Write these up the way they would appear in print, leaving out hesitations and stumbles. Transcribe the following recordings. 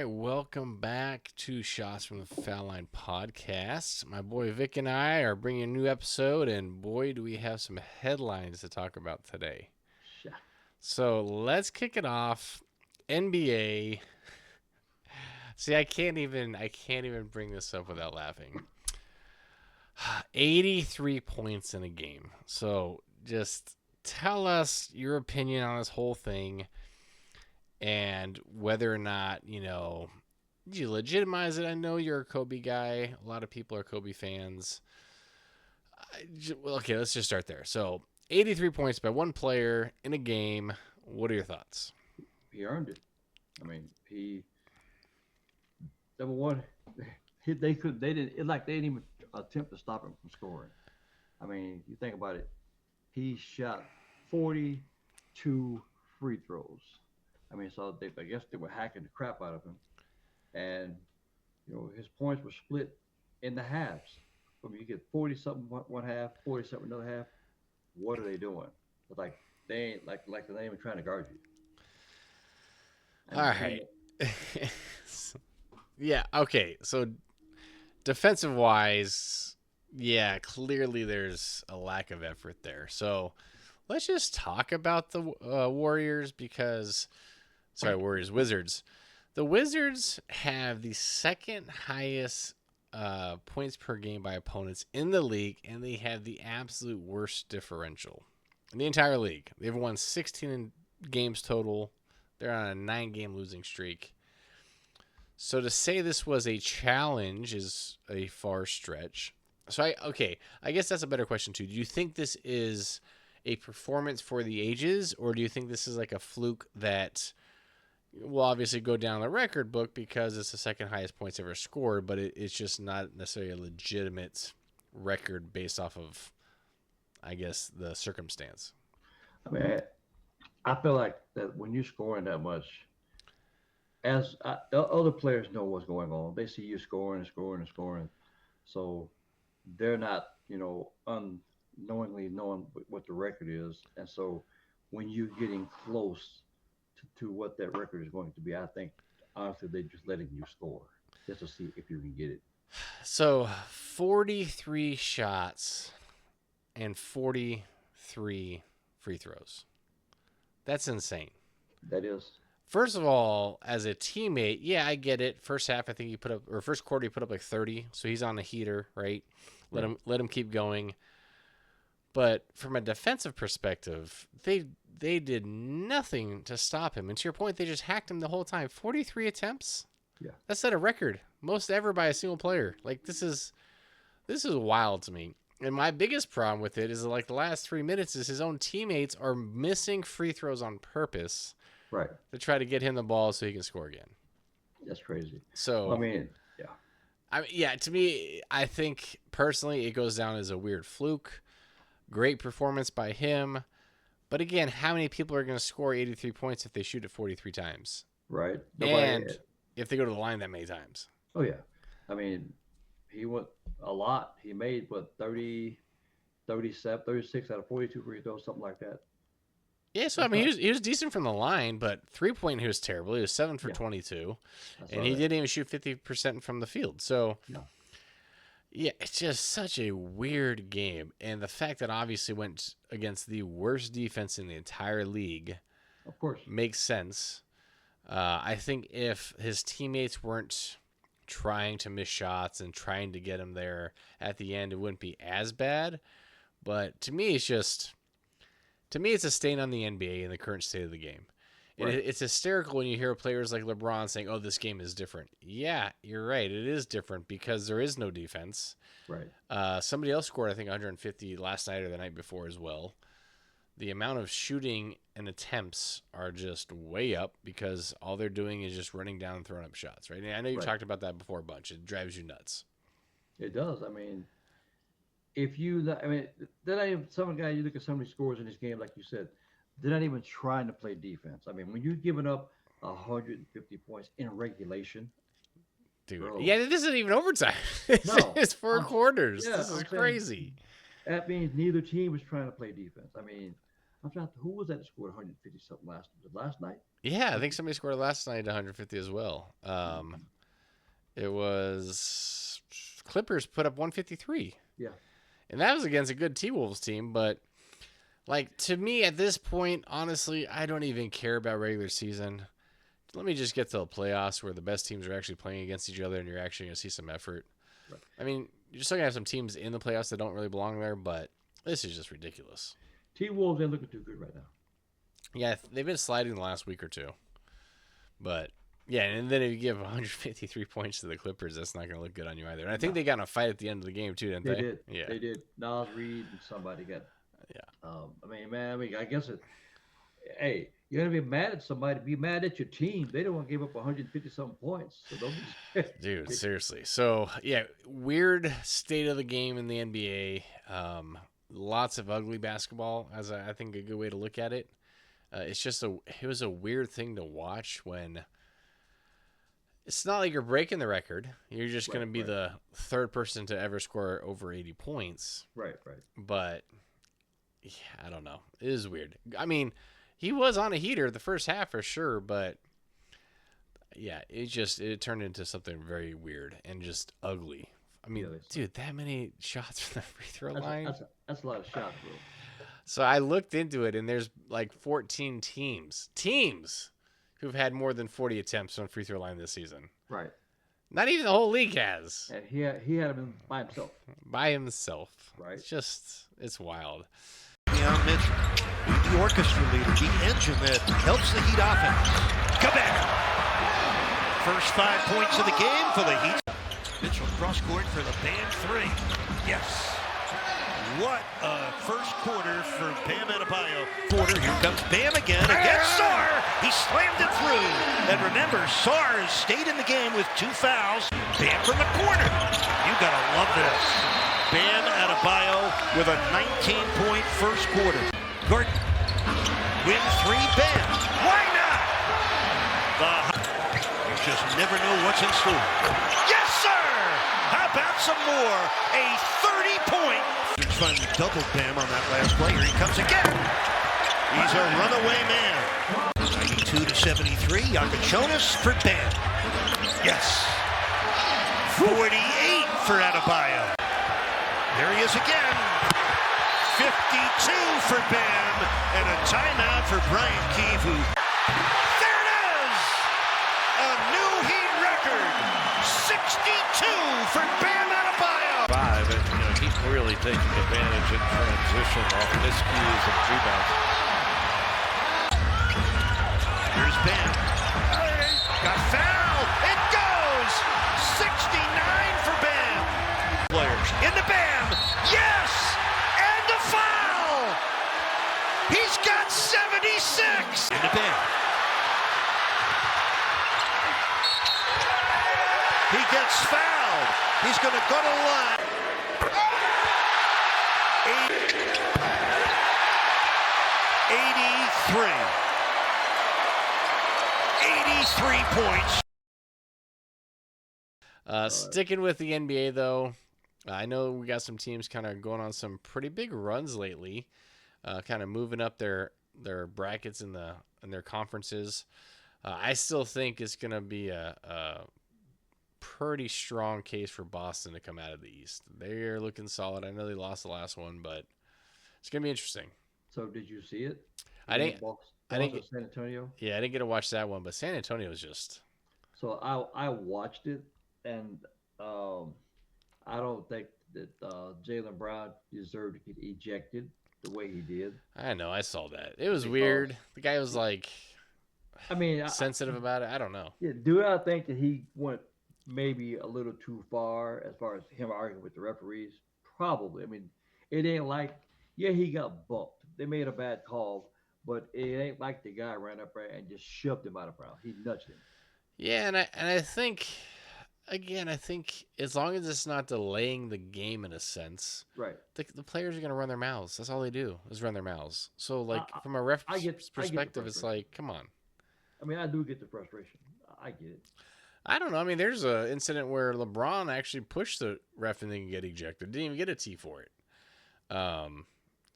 right, welcome back to Shots from the Foul Line podcast. My boy Vic and I are bringing a new episode, and boy, do we have some headlines to talk about today. Yeah. So let's kick it off. NBA. See, I can't even bring this up without laughing. 83 points in a game. So just tell us your opinion on this whole thing and whether or not, did you legitimize it? I know you're a Kobe guy. A lot of people are Kobe fans. Well, okay, let's just start there. So, 83 points by one player in a game. What are your thoughts? He earned it. I mean, he number one. They didn't. They didn't even attempt to stop him from scoring. I mean, you think about it. He shot 42 free throws. I mean, so I guess they were hacking the crap out of him, and his points were split in the halves. I mean, you get 40 something one half, 40 something another half. What are they doing? It's like they ain't like they're not even trying to guard you. All And right. Yeah, okay. So, defensive wise, yeah, clearly there's a lack of effort there. So, let's just talk about the Warriors because, sorry, Wizards. The Wizards have the second highest points per game by opponents in the league, and they have the absolute worst differential in the entire league. They've won 16 games total. They're on a 9-game losing streak. So to say this was a challenge is a far stretch. So I guess that's a better question too. Do you think this is a performance for the ages, or do you think this is like a fluke that will obviously go down the record book because it's the second highest points ever scored, but it's just not necessarily a legitimate record based off of, I guess, the circumstance? I mean, I feel like that when you're scoring that much, the other players know what's going on. They see you scoring and scoring and scoring, so they're not, unknowingly knowing what the record is. And so when you're getting close to what that record is going to be, I think honestly they're just letting you score just to see if you can get it. So 43 shots and 43 free throws. That's insane. That is. First of all, as a teammate, yeah, I get it. First half, I think he put up, or first quarter, he put up like 30, so he's on a heater, right? Let Right. him keep going. But from a defensive perspective, they did nothing to stop him. And to your point, they just hacked him the whole time. 43 attempts. Yeah. That set a record, most ever by a single player. Like this is wild to me. And my biggest problem with it is like the last 3 minutes is his own teammates are missing free throws on purpose Right. to try to get him the ball so he can score again. That's crazy. I So, mean, yeah. yeah, to me, I think personally it goes down as a weird fluke. Great performance by him. But again, how many people are going to score 83 points if they shoot it 43 times? Right. Nobody. And if they go to the line that many times? Oh yeah. I mean, he went a lot. He made what 30, 37, 36 out of 42 free throws, something like that. Yeah, so I That's mean, not. he was decent from the line, but 3-point he was terrible. He was 7 for Yeah. 22, I and saw he that. didn't even shoot 50% from the field. So No. yeah, it's just such a weird game, and the fact that obviously went against the worst defense in the entire league Of course. makes sense. I think if his teammates weren't trying to miss shots and trying to get him there at the end, it wouldn't be as bad. But to me, it's a stain on the NBA in the current state of the game. And Right. it's hysterical when you hear players like LeBron saying, "Oh, this game is different." Yeah, you're right. It is different because there is no defense. Right. Somebody else scored, I think, 150 last night or the night before as well. The amount of shooting and attempts are just way up because all they're doing is just running down and throwing up shots, right? And I know you've Right. talked about that before a bunch. It drives you nuts. It does. I mean, if you, I mean, they're not even some guy. You look at some of these scores in this game, like you said, they're not even trying to play defense. I mean, when you're giving up 150 points in regulation, Dude. bro. Yeah, this isn't even overtime. No. It's four I'm, quarters. yeah, This is I'm saying crazy. that means neither team is trying to play defense. I mean, I'm trying to, who was that scored 150 something last night? Yeah, I think somebody scored last night 150 as well. Mm-hmm. It was Clippers put up 153, Yeah. and that was against a good T Wolves team. But like to me at this point, honestly, I don't even care about regular season. Let me just get to the playoffs where the best teams are actually playing against each other, and you're actually going to see some effort. Right. I mean, you're still going to have some teams in the playoffs that don't really belong there, but this is just ridiculous. T Wolves ain't looking too good right now. Yeah, they've been sliding the last week or two. But yeah, and then if you give 153 points to the Clippers, that's not going to look good on you either. And I think No, they got in a fight at the end of the game too, didn't they they? did. Yeah, They did. Nas Reed and somebody got. yeah. I mean, man. I mean, I guess it. Hey, you're gonna be mad at somebody. Be mad at your team. They don't want to give up 150 something points. So don't Dude, be. seriously. So yeah, weird state of the game in the NBA. Lots of ugly basketball, as I think a good way to look at it. It was a weird thing to watch when it's not like you're breaking the record. You're just Right. going to be Right. the third person to ever score over 80 points. Right. Right. But yeah, I don't know. It is weird. I mean, he was on a heater the first half for sure, but yeah, it turned into something very weird and just ugly. I mean, Yeah, dude, that many shots from the free throw line. that's a lot of shots, bro. So I looked into it, and there's like 14 teams who've had more than 40 attempts on free throw line this season. Right. Not even the whole league has. And he had him by himself. By himself. Right. It's wild. Beyond Mitchell, the orchestra leader, the engine that helps the Heat offense. Cabana. First 5 points of the game for the Heat. Mitchell cross court for the Bam three. Yes. What a first quarter for Bam Adebayo. Quarter, here comes Bam again against Sarr. He slammed it through. And remember, Sarr has stayed in the game with 2 fouls. Bam from the corner. You gotta love this. Bam Adebayo with a 19-point first quarter. Gordon, win 3, Bam. Why not? You just never know what's in store. Yes, sir! How about some more? A 30-point. Finally doubled Bam on that last play. Here he comes again. He's a runaway man. 92-73. Yakachonis for Bam. Yes. 48 for Adebayo. There he is again. 52 for Bam. And a timeout for Brian Keefe, who... There it is! A new Heat record. 62 for Bam Adebayo. 5, and he's really taking advantage in transition off miscues and rebounds. Here's Bam. Got fouled. It goes. 69 for Bam. Players in the Bam. Yes, and the foul. He's got 76. In the Bam. He gets fouled. He's going to go to the line. 83. 83 points. Sticking with the NBA though, I know we got some teams kind of going on some pretty big runs lately, kind of moving up their brackets in their conferences. I still think it's going to be a pretty strong case for Boston to come out of the East. They're looking solid. I know they lost the last one, but it's going to be interesting. So did you see it? I didn't. I didn't. San Antonio. Yeah, I didn't get to watch that one, but San Antonio was just. So I watched it, and I don't think that Jaylen Brown deserved to get ejected the way he did. I know. I saw that. It was Because- weird. The guy was like I mean, sensitive about it. I don't know. yeah, do I think that he went maybe a little too far as him arguing with the referees? Probably. I mean, it ain't like, yeah, he got bumped. They made a bad call, but it ain't like the guy ran up there and just shoved him out of bounds. He nudged him. Yeah, and I think again, I think as long as it's not delaying the game in a sense, Right. the players are gonna run their mouths. That's all they do is run their mouths. So like from a ref I get the perspective, it's frustration. like, come on. I mean, I do get the frustration. I get it. I don't know. I mean, there's a incident where LeBron actually pushed the ref and didn't get ejected. Didn't even get a T for it.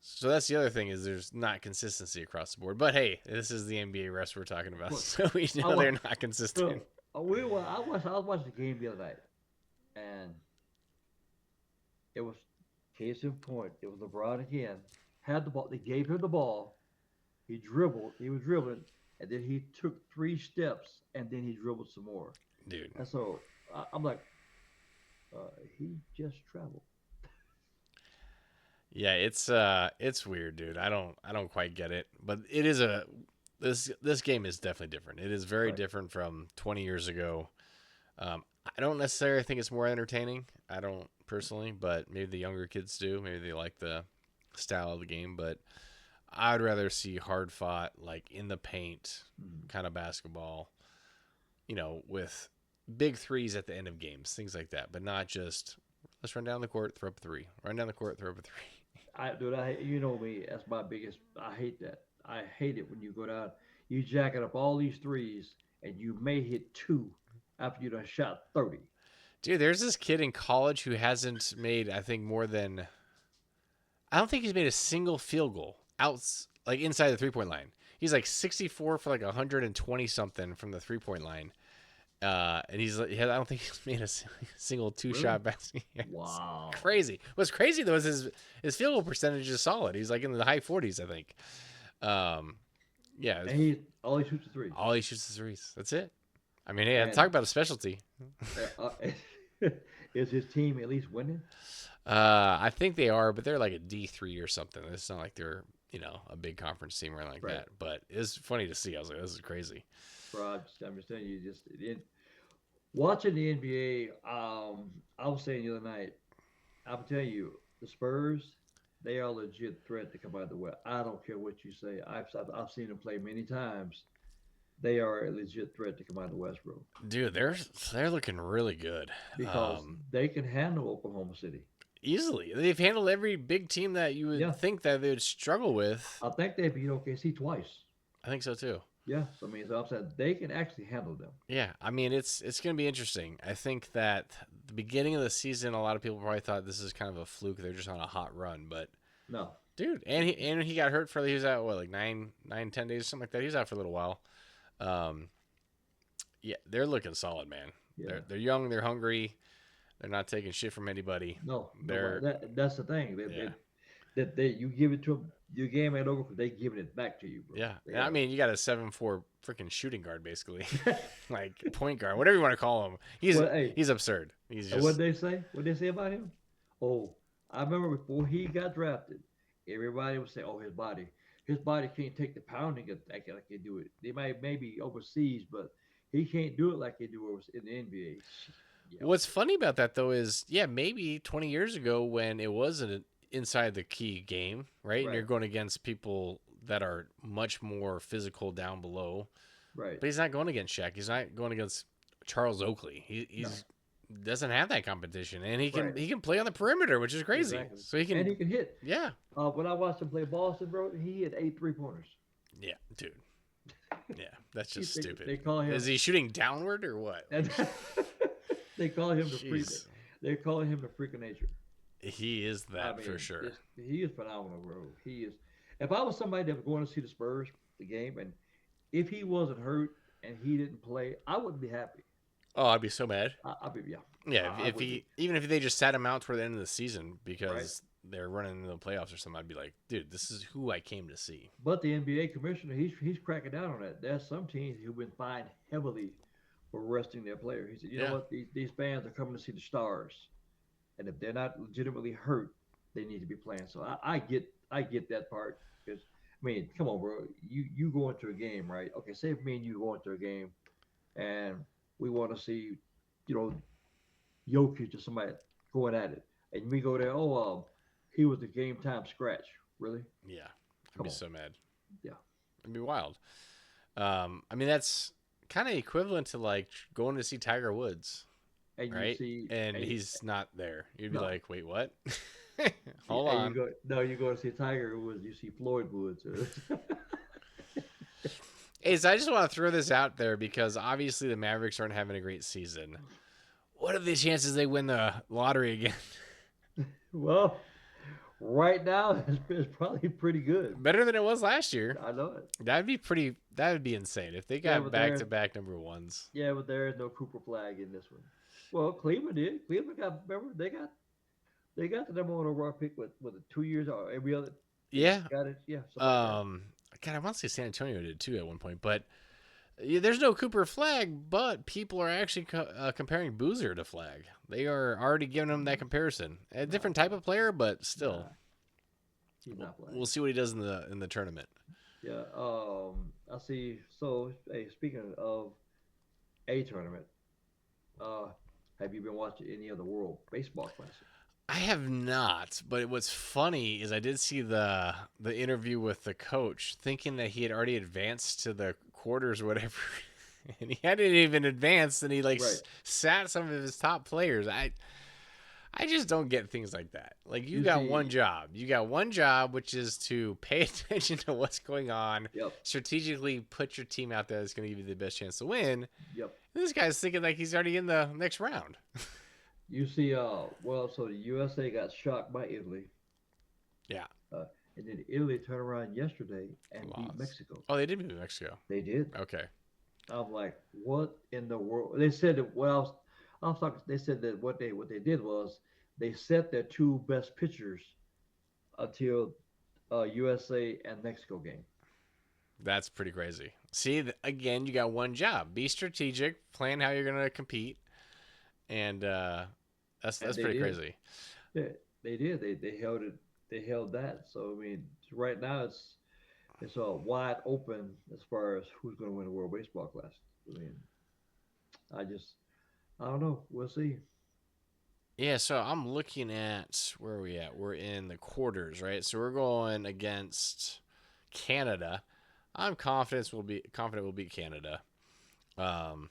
So that's the other thing is there's not consistency across the board. But hey, this is the NBA rest we're talking about, Look, so we I know wa- they're not consistent. look, I was watching the game the other night, and it was case in point. It was LeBron again. Had the ball. They gave him the ball. He dribbled. He was dribbling, and then he took 3 steps, and then he dribbled some more. Dude. And so I'm like, he just traveled. Yeah, it's weird, dude. I don't quite get it, but this game is definitely different. It is very Right. different from 20 years ago. I don't necessarily think it's more entertaining. I don't personally, but maybe the younger kids do. Maybe they like the style of the game, but I'd rather see hard fought, like in the paint Mhm. kind of basketball, with big threes at the end of games, things like that, but not just let's run down the court, throw up a three, run down the court, throw up a three. Dude, you know me. That's my biggest. I hate that. I hate it when you go down, you jacking up all these threes, and you may hit two after you done shot 30. Dude, there's this kid in college who hasn't made, I think, I don't think he's made a single field goal like inside the 3-point line. He's like 64 for like 120 something from the 3-point line. And I don't think he's made a single two-shot Really? basket. Wow. Crazy. What's crazy though is his field goal percentage is solid. He's like in the high 40s, I think. Yeah, And he all he shoots is threes. all he shoots is threes. That's it. I mean, hey, And talk about a specialty. is his team at least winning? I think they are, but they're like a D3 or something. It's not like they're, a big conference team or anything like Right. that. But it's funny to see. I was like, this is crazy. Bro, I'm just telling you, watching the NBA. I was saying the other night. I'm telling you, the Spurs, they are a legit threat to come out of the West. I don't care what you say. I've seen them play many times. They are a legit threat to come out of the West, bro, Dude, they're looking really good. because they can handle Oklahoma City. Easily. They've handled every big team that you would Yeah. think that they would struggle with. I think they beat OKC twice. I think so too. Yeah, so I'm saying they can actually handle them. Yeah, I mean it's going to be interesting. I think that the beginning of the season, a lot of people probably thought this is kind of a fluke. They're just on a hot run, but No, dude, and he got hurt he was out like 10 days, something like that. He was out for a little while. Yeah, they're looking solid, man. yeah, They're young, they're hungry, they're not taking shit from anybody. no, They're that's the thing. yeah. You give it to them, your game ain't over because they giving it back to you, bro. Yeah, They and I are. mean you got a 7'4" freaking shooting guard basically, like point guard, whatever you want to call him. Well, hey, He's absurd. He's and just what they say? What they say about him? Oh, I remember before he got drafted, everybody would say, "Oh, his body can't take the pounding like they do it. They might maybe overseas, but he can't do it like they do in the NBA." Yeah, What's funny about that though is, yeah, maybe 20 years ago when it wasn't inside the key game, right? And you're right, going against people that are much more physical down below. right. But he's not going against Shaq. He's not going against Charles Oakley. No, He's doesn't have that competition, and right, he can play on the perimeter, which is crazy. exactly. So he And can, he can hit. yeah, When I watched him play Boston, bro, he hit 8 3-pointers. yeah, dude, yeah, that's just They stupid. call him. Is he shooting downward or what? And they call him the freak. Jeez, They call him the freak of nature. he is that for sure. He is phenomenal, bro. He is. If I was somebody that was going to see the Spurs, the game, and if he wasn't hurt and he didn't play, I wouldn't be happy. Oh, I'd be so mad. I'd be, yeah. Yeah, I if would be. even if they just sat him out toward the end of the season Right. because they're running into the playoffs or something, I'd be like, dude, this is who I came to see. But the NBA commissioner, he's cracking down on that. There's some teams who've been fined heavily for resting their players. He said, you Yeah. know what, these fans are coming to see the stars, and if they're not legitimately hurt, they need to be playing. So I get that part because I mean, come on, bro, you go into a game, right? Okay, say if me and you go into a game, and we want to see, you know, Jokic or somebody going at it, and we go there, he was the game time scratch, really? Yeah, I'd Come be on. so mad. Yeah. It'd be wild. I mean, that's kind of equivalent to like going to see Tiger Woods, And you right? see, And he's not there. You'd be No. like, wait, what? Hold and on. you go to see Tiger Woods, you see Floyd Woods. Hey, so I just want to throw this out there because obviously the Mavericks aren't having a great season. What are the chances they win the lottery again? well, Right now, it's probably pretty good. Better than it was last year. I know it. That'd be pretty. That would be insane if they Yeah, got but back to there, back number ones. yeah, but there is no Cooper flag in this one. Well, Cleveland did. Cleveland got. Remember, they got the number one overall pick with 2 years or every other. They Yeah. got it. Yeah, something like that. Um. God, I want to say San Antonio did too at one point, but yeah, there's no Cooper Flag. But people are actually comparing Boozer to Flag. They are already giving him that comparison. A Nah, different type of player, but still, nah, he's not flag. we'll see what he does in the tournament. Yeah. I see. So, hey, speaking of a tournament, uh, have you been watching any of the World Baseball Classic? I have not, but what's funny is I did see the interview with the coach, thinking that he had already advanced to the quarters or whatever, and he hadn't even advanced, and he like Right. sat some of his top players. I just don't get things like that. Like you You got one see. job, which is to pay attention to what's going on, Yep. strategically put your team out there that's going to give you the best chance to win. Yep. And this guy's thinking like he's already in the next round. You see. Well, so the USA got shocked by Italy. Yeah, Uh, and then Italy turned around yesterday and beat lost. Mexico. Oh, they did move to Mexico. They did. Okay. I'm like, what in the world? They said that. Well, I was talking. They said that what they did was they set their two best pitchers until USA and Mexico game. That's pretty crazy. See, again, you got one job: be strategic, plan how you're going to compete, and that's And they pretty did. crazy. They did. They held it. They held that. So I mean, right now it's all wide open as far as who's going to win the World Baseball Classic. I mean, I just I don't know. We'll see. Yeah, so I'm looking at where are we at? We're in the quarters, right? So we're going against Canada. I'm confident we'll beat Canada. Um,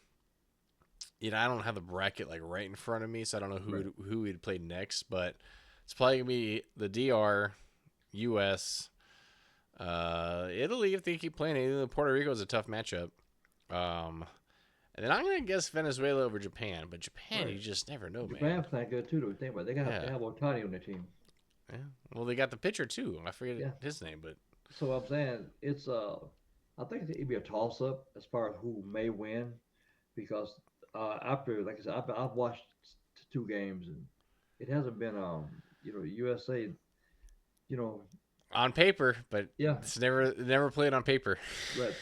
I don't have the bracket like right in front of me, so I don't know Right. who we'd play next, but it's probably gonna be the DR, U.S., Italy if they keep playing. Italy, Puerto Rico is a tough matchup. Um, and then I'm gonna guess Venezuela over Japan, but Japan you Right. just never know, man. Japan's playing good too. Though. Think about it. They Yeah, have Otani on their team. yeah. Well, they got the pitcher too. I forget Yeah. his name, but So I'm saying it's I think it'd be a toss up as far as who may win because after like I said I've watched two games and it hasn't been USA you know on paper, but yeah it's never played on paper. but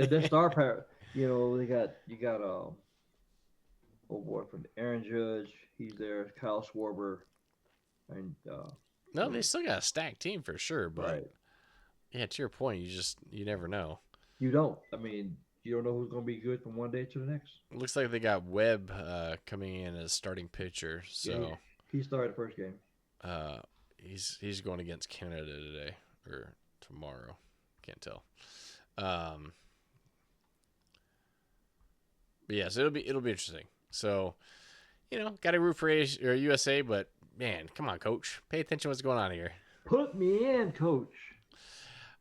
their star power they got you got oh boy from Aaron Judge, he's there, Kyle Schwarber, and No, you they know still got a stacked team for sure, but right. yeah, to your point, you never know. You don't. I mean, you don't know who's going to be good from one day to the next. It looks like they got Webb coming in as starting pitcher, Yeah, so he started the first game. uh, he's going against Canada today or tomorrow. Can't tell. Um, but yeah, so it'll be interesting. So got to root for USA, but man, come on, coach, pay attention to what's going on here. Put me in, coach.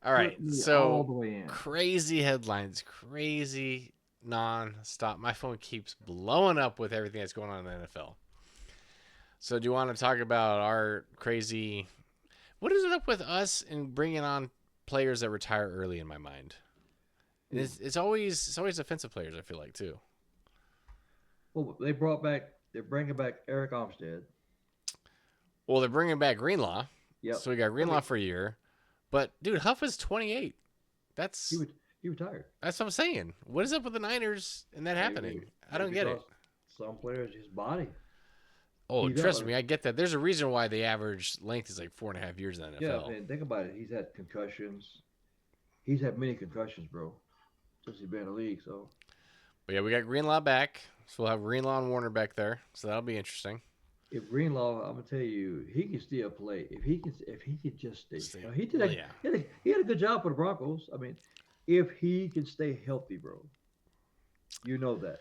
All right, Put me all so the way in. crazy headlines, crazy non-stop. My phone keeps blowing up with everything that's going on in the NFL. So do you want to talk about our crazy? What is it up with us in bringing on players that retire early? In my mind, and it's always offensive players. I feel like too. Well, they're bringing back Eric Armstead. Well, they're bringing back Greenlaw, Yep. so we got I Greenlaw mean, for a year. But dude, Huff is 28. he, That's re- he retired. that's what I'm saying. What is up with the Niners and that happening? I don't get it. Because some players, his body. Oh, He's trust out. me, I get that. There's a reason why the average length is like 4.5 years in the Yeah, NFL. man, think about it. He's had concussions. He's had many concussions, bro, since he's been in the league. So But yeah, we got Greenlaw back, so we'll have Greenlaw and Warner back there. So that'll be interesting. if Greenlaw, I'm gonna tell you, he can still play. If he could just stay, Stay- he did. well, yeah. He had a good job for the Broncos. I mean, if he can stay healthy, bro, you know that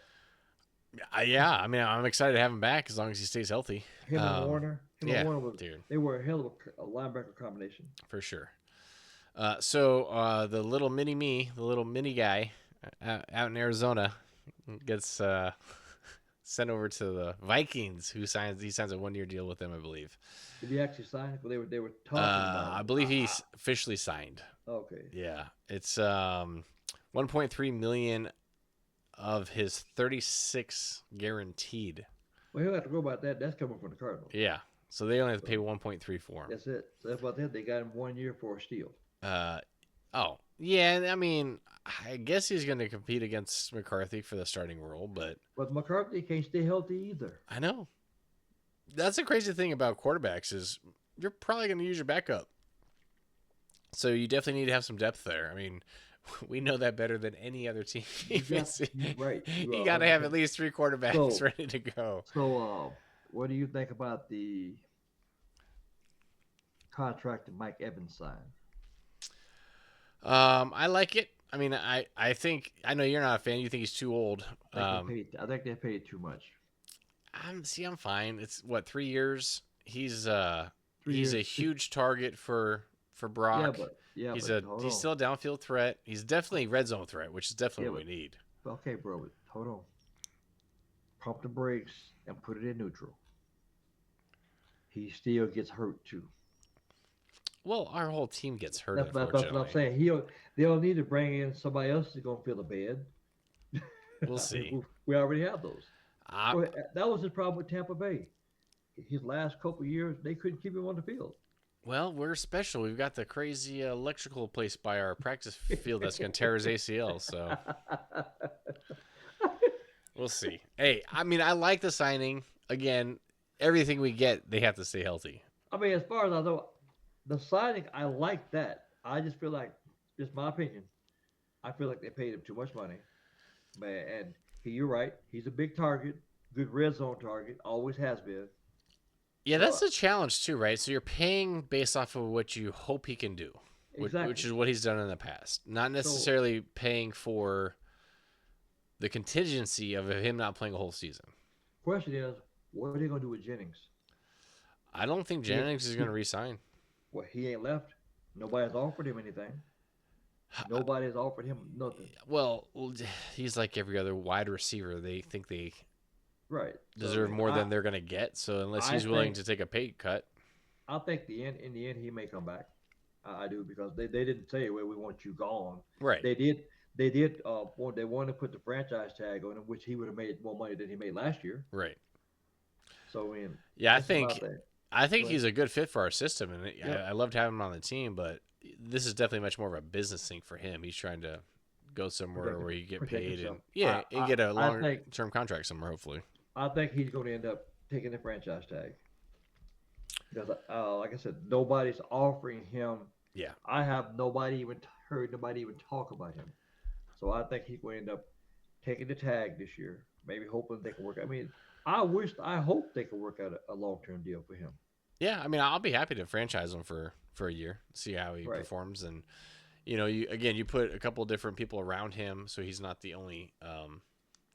Yeah, I mean, I'm excited to have him back as long as he stays healthy. him and Warner, yeah, was dude. they were a hell of a linebacker combination. For sure. So the little mini guy out in Arizona gets sent over to the Vikings, he signs a 1-year deal with them, I believe. Did he actually sign it? They were talking about I it. believe he's officially signed. Okay. Yeah, it's 1.3 million of his 36 guaranteed. Well, he'll have to go about that. That's coming from the Cardinals. Yeah, so they only have to pay 1.3 for him. That's it. So that's about that. They got him 1 year for a steal. Oh yeah, I mean, I guess he's going to compete against McCarthy for the starting role, but McCarthy can't stay healthy either. I know. That's the crazy thing about quarterbacks is you're probably going to use your backup. So you definitely need to have some depth there. I mean, we know that better than any other team. Right. You got to have at least 3 quarterbacks So- ready to go. So, what do you think about the contract that Mike Evans signed? I like it. I mean, I think I know you're not a fan. You think he's too old. I think they paid too much. I'm fine. It's what 3 years. He's 3 he's a years. huge target for Brock. He's still a downfield threat. He's definitely a red zone threat, which is definitely what we need. Okay, bro. But hold on. Pump the brakes and put it in neutral. He still gets hurt too. Well, our whole team gets hurt. That's what Unfortunately, I'm saying. They'll need to bring in somebody else who's gonna fill the bed. We'll see. We already have those. I- Well, that was the problem with Tampa Bay. His last couple of years, they couldn't keep him on the field. Well, we're special. We've got the crazy electrical place by our practice field that's going to tear his ACL. So we'll see. Hey, I mean, I like the signing. Again, everything we get, they have to stay healthy. I mean, as far as I know, the signing, I like that. I just feel like, just my opinion, I feel like they paid him too much money. Man, and you're right. He's a big target, good red zone target, always has been. Yeah, that's the challenge too, right? So you're paying based off of what you hope he can do, Exactly. which is what he's done in the past. Not necessarily paying for the contingency of him not playing a whole season. Question is, what are they going to do with Jennings? I don't think Jennings is going to resign. Well, he ain't left. Nobody's offered him anything. Nobody's offered him nothing. Well, he's like every other wide receiver. They think they Right. deserve more than they're going to get. So unless he's willing to take a pay cut. I think in the end, he may come back. I do, because they didn't say, well, we want you gone. Right. They did. They wanted to put the franchise tag on him, which he would have made more money than he made last year. Right. So, I mean, Yeah, it's about that. I think Right. he's a good fit for our system, and Yep. I loved having him on the team. But this is definitely much more of a business thing for him. He's trying to go somewhere where you get protect paid, himself. and get a I longer think- term contract somewhere, hopefully. I think he's going to end up taking the franchise tag. Because, like I said, nobody's offering him. Yeah. I have heard nobody even talk about him. So I think he's going to end up taking the tag this year. Maybe hoping they can work. I mean, I hope they can work out a long-term deal for him. Yeah, I mean, I'll be happy to franchise him for a year, see how he Right. performs, and you put a couple of different people around him, so he's not the only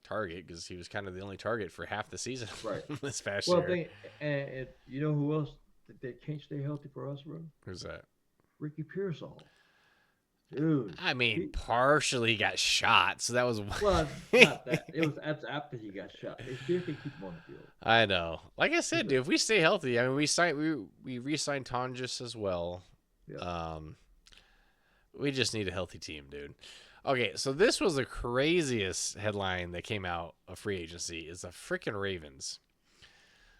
target, because he was kind of the only target for half the season Right. this past Well, year. and you know who else they can't stay healthy for us, bro? Who's that? Ricky Pearsall. Dude. I mean, partially got shot, so that was. Well, not that. That's after he got shot. They still can keep him on the field. I know. Like I said, dude, if we stay healthy, I mean, we re-signed Tonjes as well. Yeah. We just need a healthy team, dude. Okay, so this was the craziest headline that came out of free agency is the freaking Ravens.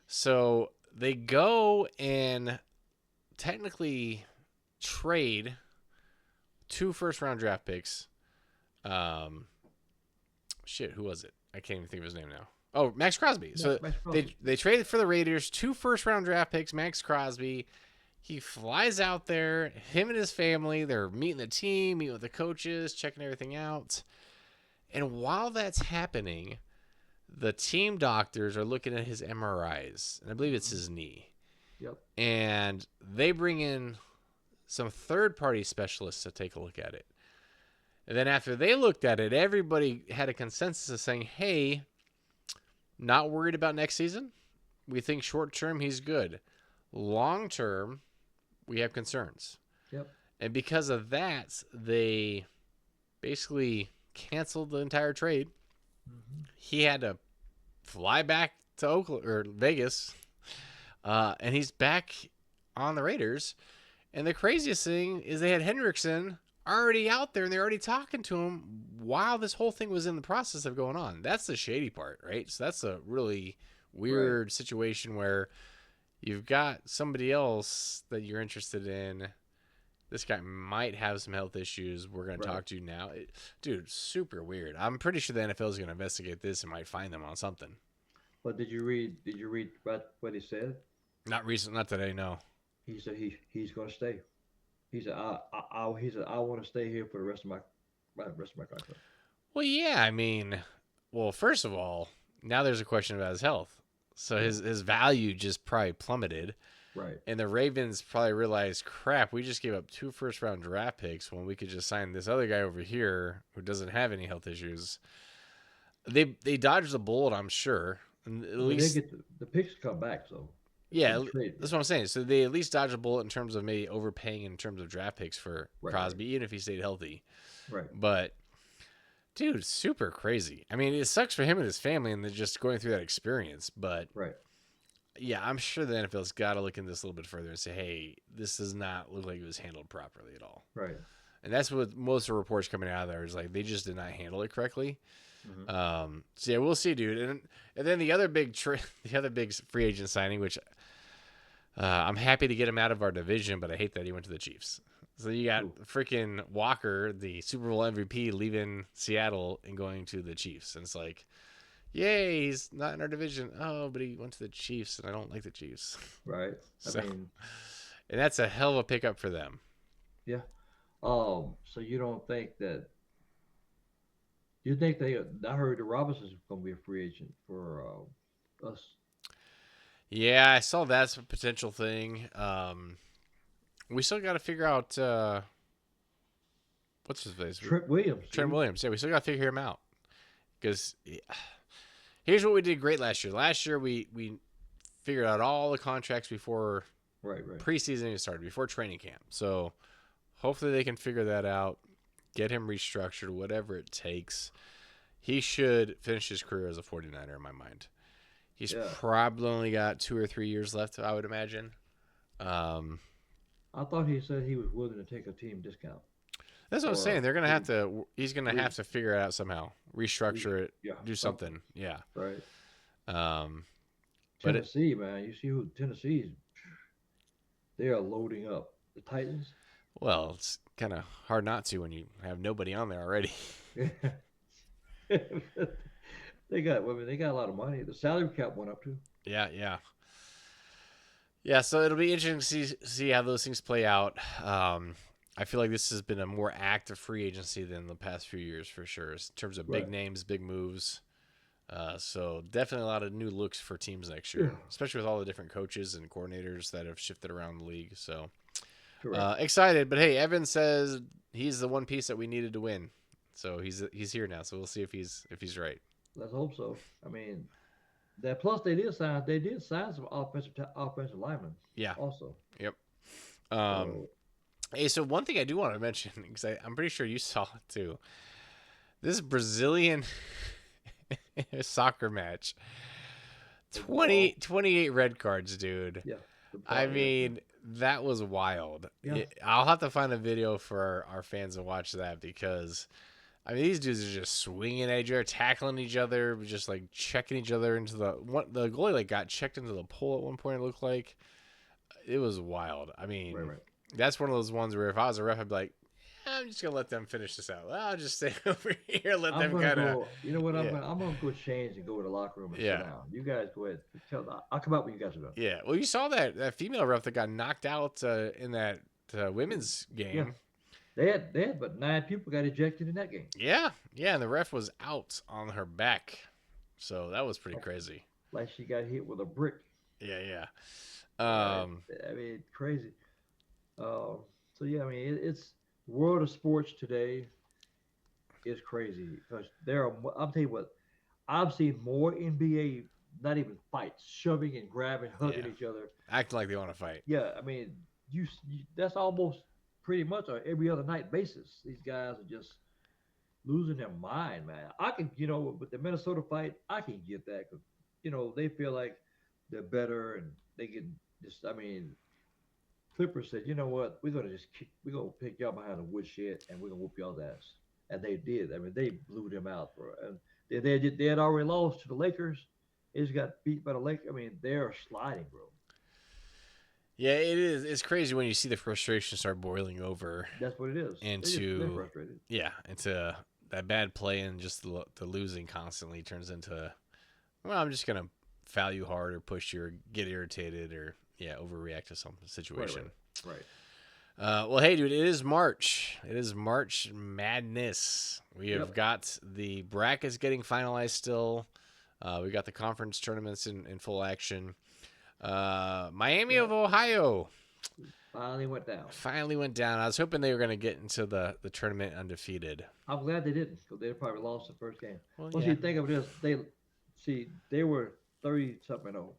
So they go and technically trade 2 first-round draft picks. Who was it? I can't even think of his name now. Oh, Max Crosby. So Max Crosby. they traded for the Raiders 2 first-round draft picks. Max Crosby. He flies out there. Him and his family. They're meeting the team, meeting with the coaches, checking everything out. And while that's happening, the team doctors are looking at his MRIs, and I believe it's his knee. Yep. And they bring in some third-party specialists to take a look at it. And then after they looked at it, everybody had a consensus of saying, hey, not worried about next season. We think short-term he's good. Long-term, we have concerns. Yep. And because of that, they basically canceled the entire trade. Mm-hmm. He had to fly back to Oakland or Vegas, and he's back on the Raiders. And the craziest thing is they had Hendrickson already out there, and they're already talking to him while this whole thing was in the process of going on. That's the shady part, right? So that's a really Right. weird situation where you've got somebody else that you're interested in. This guy might have some health issues. We're going to Right. talk to you now. Dude, super weird. I'm pretty sure the NFL is going to investigate this and might find them on something. But did you read about what he said? Not recent, not today, no. He said he's going to stay. He said he said I want to stay here for the rest of my contract. Well, yeah, I mean, well, first of all, now there's a question about his health. So Yeah. his value just probably plummeted. Right. And the Ravens probably realized, crap, we just gave up 2 first-round draft picks when we could just sign this other guy over here who doesn't have any health issues. They dodged the bullet, I'm sure. And at I mean, they least, get the picks come back, so they yeah, can trade. that's what I'm saying. So they at least dodged a bullet in terms of maybe overpaying in terms of draft picks for Right. Crosby, even if he stayed healthy. Right. But dude, super crazy. I mean, it sucks for him and his family, and they're just going through that experience. But Right. yeah, I'm sure the NFL's got to look into this a little bit further and say, hey, this does not look like it was handled properly at all. Right. And that's what most of the reports coming out of there is like they just did not handle it correctly. So yeah, we'll see, dude. And then the other big the other big free agent signing, which I'm happy to get him out of our division, but I hate that he went to the Chiefs. So you got Ooh. freaking Walker, the Super Bowl MVP, leaving Seattle and going to the Chiefs, and it's like, yay, he's not in our division. Oh, but he went to the Chiefs, and I don't like the Chiefs. Right. So, I mean, and that's a hell of a pickup for them. yeah. So you don't think that you think they? I heard the Robinson's going to be a free agent for us. Yeah, I saw that's a potential thing. We still got to figure out what's his face, Trent Williams. Trent Williams. Yeah, we still got to figure him out because here's what we did great last year. Last year we figured out all the contracts before Right. Right. preseason even started, before training camp. So hopefully they can figure that out, get him restructured, whatever it takes. He should finish his career as a 49er in my mind. He's Yeah. probably only got 2 or 3 years left, I would imagine. I thought he said he was willing to take a team discount. That's what I'm Or saying. They're gonna have to. He's gonna we- have to figure it out somehow, restructure it, Yeah. do something. Yeah. Right. Um, but it, Tennessee, man. You see who Tennessee's? They are loading up. The Titans. well, it's kind of hard not to when you have nobody on there already. They got. I mean, they got a lot of money. The salary cap went up too. Yeah, yeah, yeah. So it'll be interesting to see how those things play out. I feel like this has been a more active free agency than the past few years for sure, in terms of big Right. names, big moves. So definitely a lot of new looks for teams next year, Yeah. especially with all the different coaches and coordinators that have shifted around the league. So Correct. excited, but hey, Evan says he's the one piece that we needed to win. So he's here now. So we'll see if he's right. Let's hope so. I mean, that plus they did sign some offensive linemen. Yeah. Also. Yep. So, Hey, so one thing I do want to mention because I'm pretty sure you saw it too. This Brazilian soccer match, 28 red cards, dude. yeah. I mean, that was wild. Yeah. I'll have to find a video for our fans to watch that because, I mean, these dudes are just swinging at each other, tackling each other, just like checking each other into the goalie like got checked into the pole at one point. It looked like it was wild. I mean, right. that's one of those ones where if I was a ref, I'd be like, I'm just gonna let them finish this out. I'll just stay over here, let I'm them gonna kind of. go. You know what? yeah. I'm gonna go change and go to the locker room and Yeah. sit down. You guys go ahead. I'll come out when you guys are done. Yeah, well, you saw that female ref that got knocked out in that women's game. They had, but 9 people got ejected in that game. Yeah, and the ref was out on her back, so that was pretty crazy. Like she got hit with a brick. Yeah. I mean, crazy. So yeah, I mean, it's world of sports today is crazy because I'm telling you what, I've seen more NBA, not even fights, shoving and grabbing, hugging Yeah. each other. acting like they want to fight. Yeah, I mean, you that's almost pretty much on every other night basis. These guys are just losing their mind, man. I can, with the Minnesota fight, I can get that because they feel like they're better and they get just. I mean, Clippers said, you know what, we're gonna pick y'all behind the woodshed and we're gonna whoop y'all's ass, and they did. I mean, they blew them out, bro. And they had already lost to the Lakers. They just got beat by the Lakers. I mean, they're sliding, bro. Yeah, it is. It's crazy when you see the frustration start boiling over That's what it is. They're into, frustrated. yeah, into that bad play, and just the losing constantly turns into, well, I'm just gonna foul you hard or push you or get irritated or yeah, overreact to some Right, situation. right. Well, hey, dude, it is March. It is March Madness. We have Yep. got the brackets getting finalized still. We got the conference tournaments in full action. Miami Yeah. of Ohio Finally went down. finally went down. I was hoping they were going to get into the tournament undefeated. I'm glad they didn't, because they probably lost the first game. Well, Well, yeah. see, think of this. They were 30 something and 0.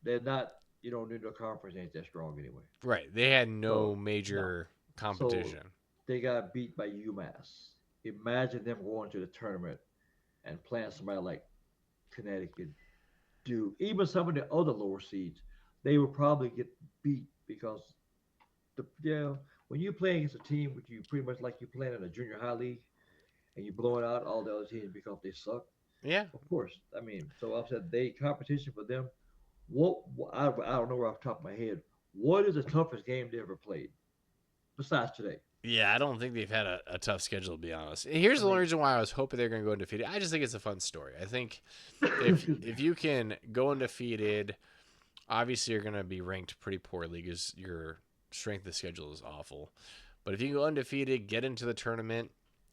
They're not, New York Conference ain't that strong anyway. Right. They had no So no. major So competition. they got beat by UMass. Imagine them going to the tournament and playing somebody like Connecticut, Duke, even some of the other lower seeds. They would probably get beat because when you play against a team which you pretty much like you playing in a junior high league and you blowing out all the other teams because they suck. Yeah. Of course, I mean, so I've said they competition for them. I don't know right off the top of my head. What is the toughest game they ever played besides today? Yeah, I don't think they've had a tough schedule, to be honest. And here's I the only mean, reason why I was hoping they're going to go undefeated. I just think it's a fun story. I think if excuse me. if you can go undefeated, obviously you're going to be ranked pretty poorly because your strength of schedule is awful. But if you go undefeated, get into the tournament,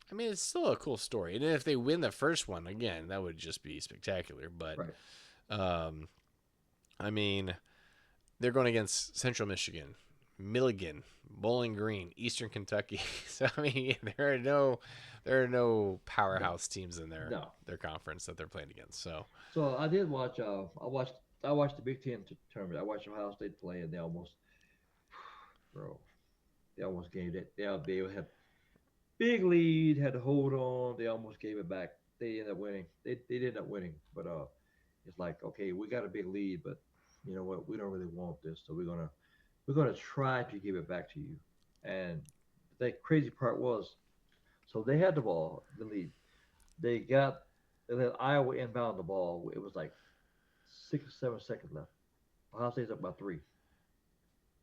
I mean, it's still a cool story. And if they win the first one, again, that would just be spectacular. But, Right. um, I mean, they're going against Central Michigan, Milligan, Bowling Green, Eastern Kentucky. So I mean, there are no No. powerhouse teams in No. their conference that they're playing against. So So I did watch. I watched the Big Ten tournament. I watched Ohio State play, and bro, they almost gave it. They had big lead, had to hold on. They almost gave it back. They ended up winning. They did end up winning, but it's like, okay, we got a big lead, but you know what? We don't really want this, so we're gonna try to give it back to you. And the crazy part was, so they had the ball, the lead. They got and then Iowa inbound the ball. It was like 6 or 7 seconds left. Ohio State's up by 3.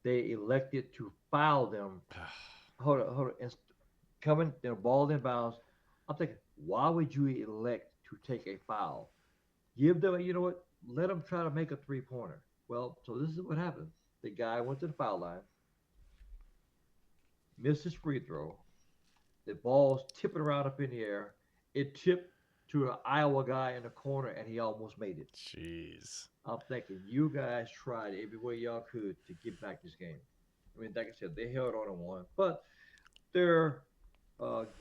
They elected to foul them. Hold on. And coming, ball inbounds. I'm thinking, why would you elect to take a foul? Give them, you know what? Let them try to make a 3-pointer. Well, so this is what happened. The guy went to the foul line, missed his free throw. The ball's tipping around up in the air. It tipped to an Iowa guy in the corner, and he almost made it. jeez. I'm thinking you guys tried every way y'all could to get back this game. I mean, like I said, they held on and won, but their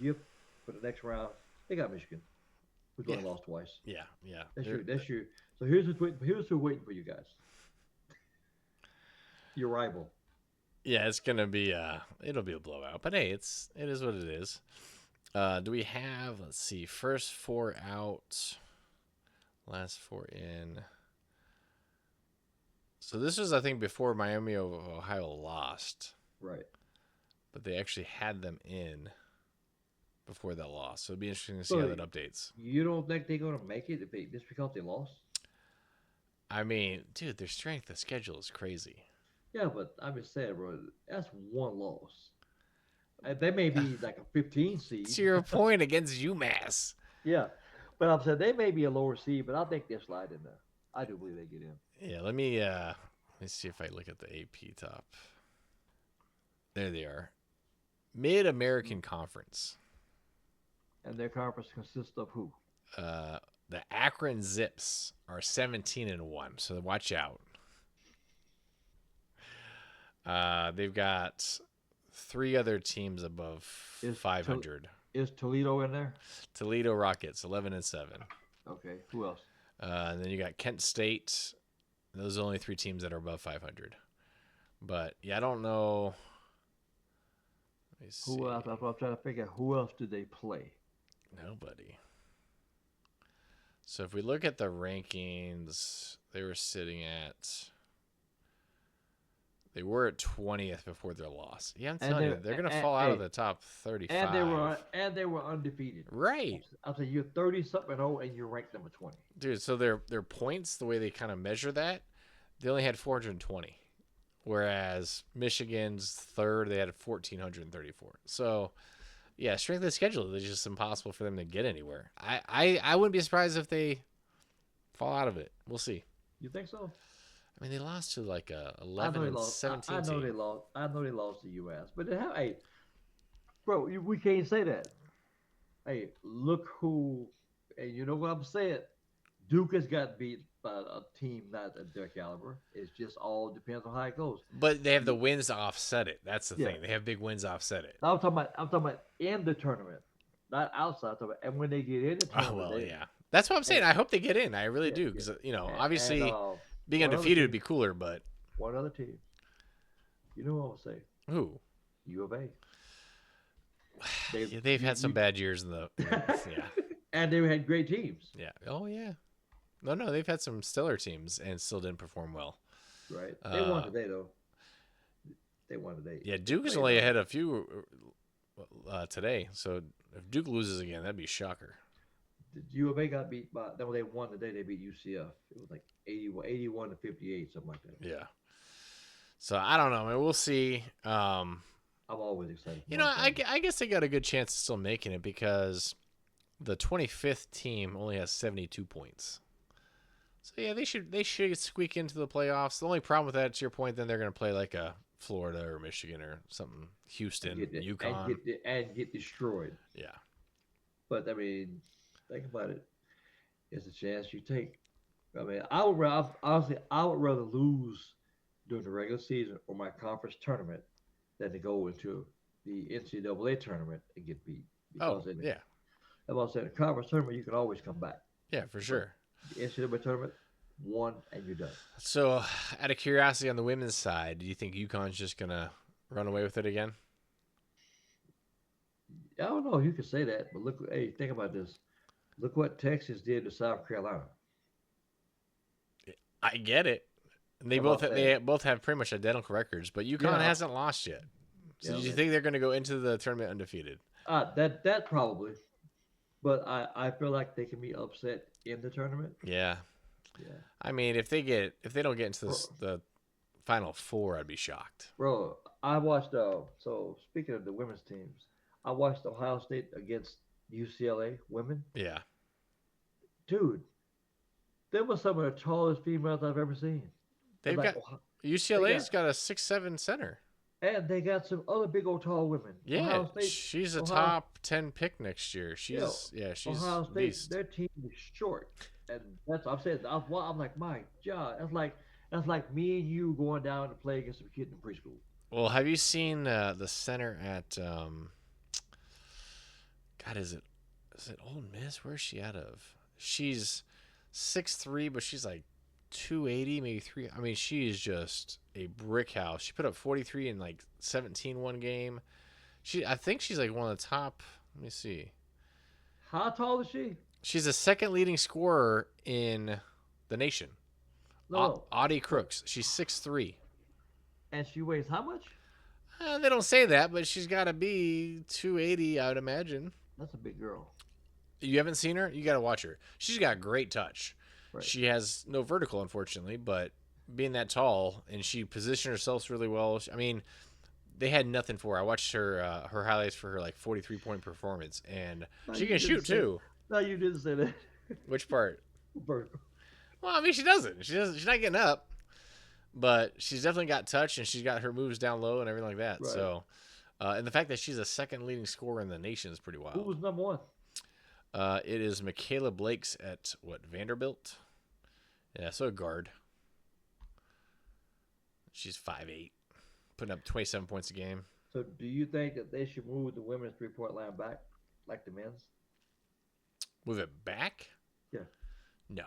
gift for the next round, they got Michigan, who's Yeah. only lost twice. Yeah, yeah. That's your. That's your. So here's who's waiting for you guys. Your rival. Yeah, it's gonna be it'll be a blowout. But hey, it is what it is. Do we have, let's see, first 4 out, last 4 in. So this was, I think, before Miami of Ohio lost, Right. but they actually had them in before that loss. So it'd be interesting to see how So that updates. you don't think they're gonna make it just because they lost? I mean, dude, their strength of schedule is crazy. Yeah, but I'm just saying, bro. That's one loss. They may be like a 15 seed. To your point, against UMass. Yeah, but I'm saying they may be a lower seed, but I think they'll slide in there. I do believe they get in. Yeah, let me see if I look at the AP top. There they are. Mid-American Conference. And their conference consists of who? The Akron Zips are 17-1, so watch out. They've got 3 other teams above Is 500. Is Toledo in there? Toledo Rockets 11-7. Okay. Who else? And then you got Kent State. Those are the only 3 teams that are above 500. But yeah, I don't know. Let me see. Who else? I'm trying to figure out who else do they play. Nobody. So if we look at the rankings, they were sitting at. They were at 20th before their loss. Yeah, I'm telling you, they're gonna fall out of the top 35. And they were undefeated. Right. I'm saying you're 30 something 0 and you're ranked number 20. Dude, so their points, the way they kind of measure that, they only had 420. Whereas Michigan's third, they had 1,434. So, yeah, strength of schedule is just impossible for them to get anywhere. I wouldn't be surprised if they fall out of it. We'll see. You think so? I mean, they lost to like a 11 and 17 I know team. they lost. I know they lost to UMass, but hey, bro, we can't say that. Hey, look who, and you know what I'm saying. Duke has got beat by a team not at their caliber. It's just all depends on how it goes. But they have the wins to offset it. That's the Yeah. thing. They have big wins to offset it. I'm talking about in the tournament, not outside. I'm talking about, and when they get in the Oh, tournament, well, yeah. That's what I'm saying. I hope they get in. I really do. Because, obviously, being one other undefeated would team- be cooler, but one other team. You know what I'm saying? who? U of A. Yeah, they've had some bad years in the yeah. And they had great teams, Yeah. Oh, yeah. No, they've had some stellar teams and still didn't perform well. right? They won today though. They won today. Yeah, Duke is only ahead a few today. So if Duke loses again, that'd be a shocker. The U of A got beat by. No, they won today. They beat UCF. It was like 81 to 58, something like that. Yeah. So I don't know, man. We'll see. I'm always excited. I guess they got a good chance of still making it because the 25th team only has 72 points. So yeah, they should squeak into the playoffs. The only problem with that, to your point, then they're going to play like a Florida or Michigan or something, Houston, UConn, and get destroyed. Yeah. But I mean, think about it. It's a chance you take. I mean, I would rather lose during the regular season or my conference tournament than to go into the NCAA tournament and get beat. Because yeah. As I said, the conference tournament you can always come back. Yeah, for sure. The NCAA tournament, one and you're done. So, out of curiosity on the women's side, do you think UConn's just going to run away with it again? I don't know if you could say that, but look, hey, think about this. Look what Texas did to South Carolina. I get it. They both have pretty much identical records, but UConn hasn't lost yet. So, do you think they're going to go into the tournament undefeated? That probably, but I feel like they can be upset in the tournament. Yeah. Yeah. I mean, if they don't get into the Final Four, I'd be shocked. Bro, I watched. So speaking of the women's teams, I watched Ohio State against UCLA women. Yeah. Dude, they were some of the tallest females I've ever seen. They've got UCLA's got a 6'7" center. And they got some other big old tall women. Yeah, she's a top 10 pick next year. She's Ohio State. beast. Their team is short, and that's what I'm saying. I'm like, my God, that's like me and you going down to play against some kid in preschool. Well, have you seen the center at God? Is it Ole Miss? Where's she out of? She's 6'3", but she's like 280, maybe 3. I mean, she is just a brick house. She put up 43 in like 17 one game. I think she's like one of the top. Let me see. How tall is she? She's the second leading scorer in the nation. No. Audie Crooks. She's 6'3". And she weighs how much? They don't say that, but she's got to be 280, I would imagine. That's a big girl. You haven't seen her? You got to watch her. She's got great touch. Right. She has no vertical, unfortunately, but being that tall, and she positioned herself really well. I mean, they had nothing for her. I watched her highlights for her like 43-point performance, and she can shoot too. No, you didn't say that. Which part? Vertical. Well, I mean, she doesn't. She's not getting up, but she's definitely got touch, and she's got her moves down low and everything like that. Right. So, and the fact that she's the second leading scorer in the nation is pretty wild. Who was number one? It is Michaela Blake's at Vanderbilt. Yeah, so a guard. She's 5'8", putting up 27 points a game. So, do you think that they should move the women's 3-point line back like the men's? Move it back? Yeah. No.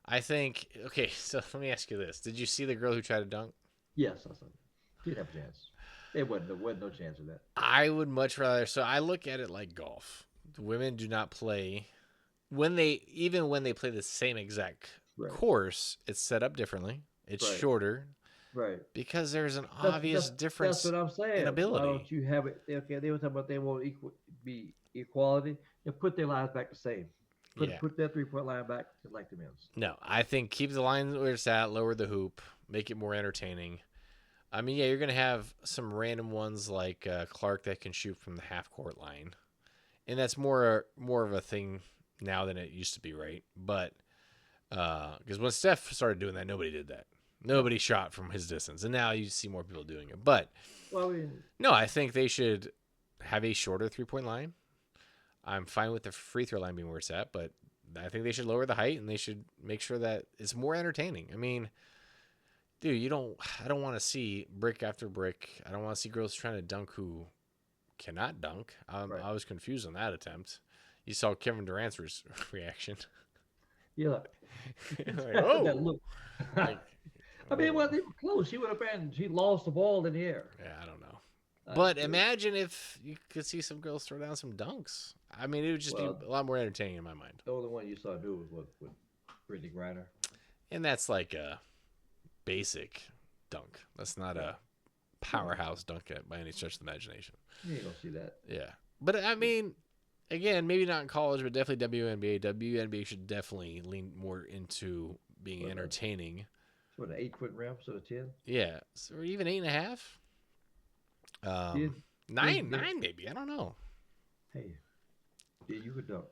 I think. Okay, so let me ask you this: did you see the girl who tried to dunk? Yes, I saw it. She didn't have a chance. There wasn't no chance of that. I would much rather. So I look at it like golf. The women do not play when they play the same exact Right. course, it's set up differently. It's Right. shorter Right. because there's an That's obvious that's difference that's what I'm in saying. Why ability. don't you have it? Okay, they were talking about they want be equality. Then put their lines back the same. Yeah. Put that 3-point line back like the men's. No, I think keep the line where it's at, lower the hoop, make it more entertaining. I mean, yeah, you're gonna have some random ones like Clark that can shoot from the half court line, and that's more of a thing now than it used to be, right? But because when Steph started doing that, nobody did that. Nobody shot from his distance, and now you see more people doing it. But Well, I mean, no, I think they should have a shorter 3-point line. I'm fine with the free throw line being where it's at, but I think they should lower the height and they should make sure that it's more entertaining. I mean, dude, I don't want to see brick after brick. I don't want to see girls trying to dunk who cannot dunk. right. I was confused on that attempt. You saw Kevin Durant's reaction. Yeah. Like, That oh, look. like, I mean, oh. well, they were close. She would have been. She lost the ball in the air. Yeah, I don't know. I But do. imagine if you could see some girls throw down some dunks. I mean, it would just Well, be a lot more entertaining in my mind. The only one you saw do was with Brittany Griner. And that's like a basic dunk. That's not a powerhouse dunk by any stretch of the imagination. You ain't gonna see that. Yeah. But I mean, again, maybe not in college, but definitely WNBA. WNBA should definitely lean more into being What, entertaining. So an 8-foot rim, so a 10. Yeah. So, or even 8.5. Kid, Nine, yeah. nine maybe. I don't know. Hey, yeah, you could dunk.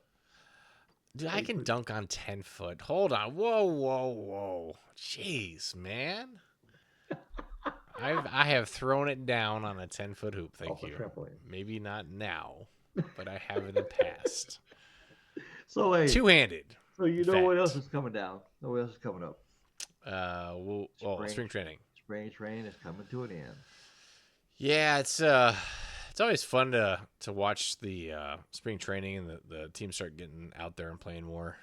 Dude, I can dunk on 10 foot. Hold on. Whoa. Jeez, man. I have thrown it down on a 10-foot hoop. Thank Off a you. trampoline. Maybe not now, but I have in the past. So hey, Two-handed. so you know what else fact. is coming down? Know what else is coming up? Spring training. Spring training is coming to an end. Yeah, it's always fun to watch the spring training and the teams start getting out there and playing more.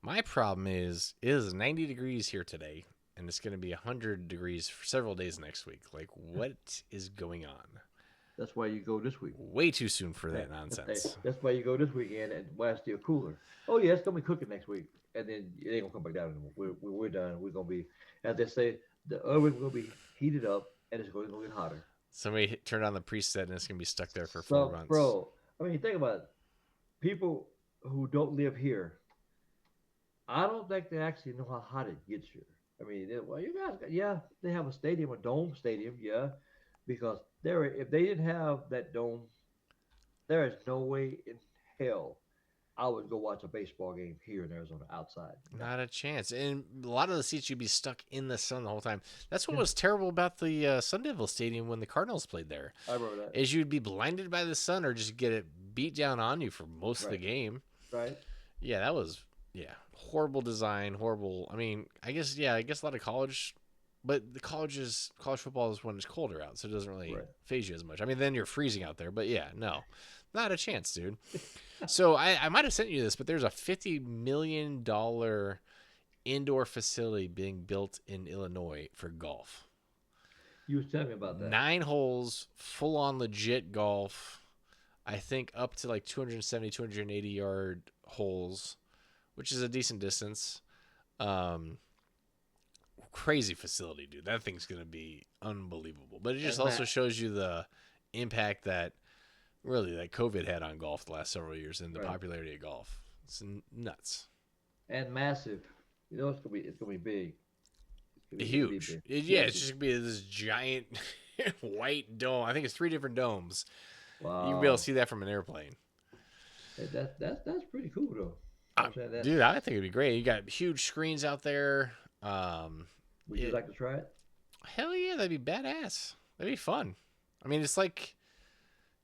My problem is it is 90 degrees here today, and it's going to be 100 degrees for several days next week. Like, what is going on? That's why you go this week. Way too soon for that nonsense. That's why you go this weekend and why it's still cooler. Oh yeah, it's gonna be cooking next week, and then it ain't gonna come back down anymore. We're done. We're gonna be, as they say, the oven's gonna be heated up, and it's gonna get hotter. Somebody turned on the preset, and it's going to be stuck there for 4 months. Bro, I mean, think about it. People who don't live here, I don't think they actually know how hot it gets here. I mean, well, you guys, yeah, they have a stadium, a dome stadium, yeah, because if they didn't have that dome, there is no way in hell I would go watch a baseball game here in Arizona outside. Not a chance. And a lot of the seats you'd be stuck in the sun the whole time. That's what was terrible about the Sun Devil Stadium when the Cardinals played there. I remember that. Is you'd be blinded by the sun or just get it beat down on you for most of the game. Right. Yeah, that was horrible design, horrible. I mean, I guess a lot of college, but the college football is when it's colder out, so it doesn't really phase you as much. I mean, then you're freezing out there, but yeah, no, not a chance, dude. So I might have sent you this, but there's a $50 million indoor facility being built in Illinois for golf. You was telling me about that. 9 holes, full on legit golf. I think up to like 270, 280 yard holes, which is a decent distance. Crazy facility, dude. That thing's going to be unbelievable. But it just also shows you the impact that COVID had on golf the last several years and the popularity of golf. It's nuts. And massive. You know, it's gonna be big. Huge. It's just gonna be this giant white dome. I think it's 3 different domes. Wow. You can be able to see that from an airplane. Hey, that's pretty cool though. Dude, I think it'd be great. You got huge screens out there. Would you like to try it? Hell yeah, that'd be badass. That'd be fun. I mean, it's like,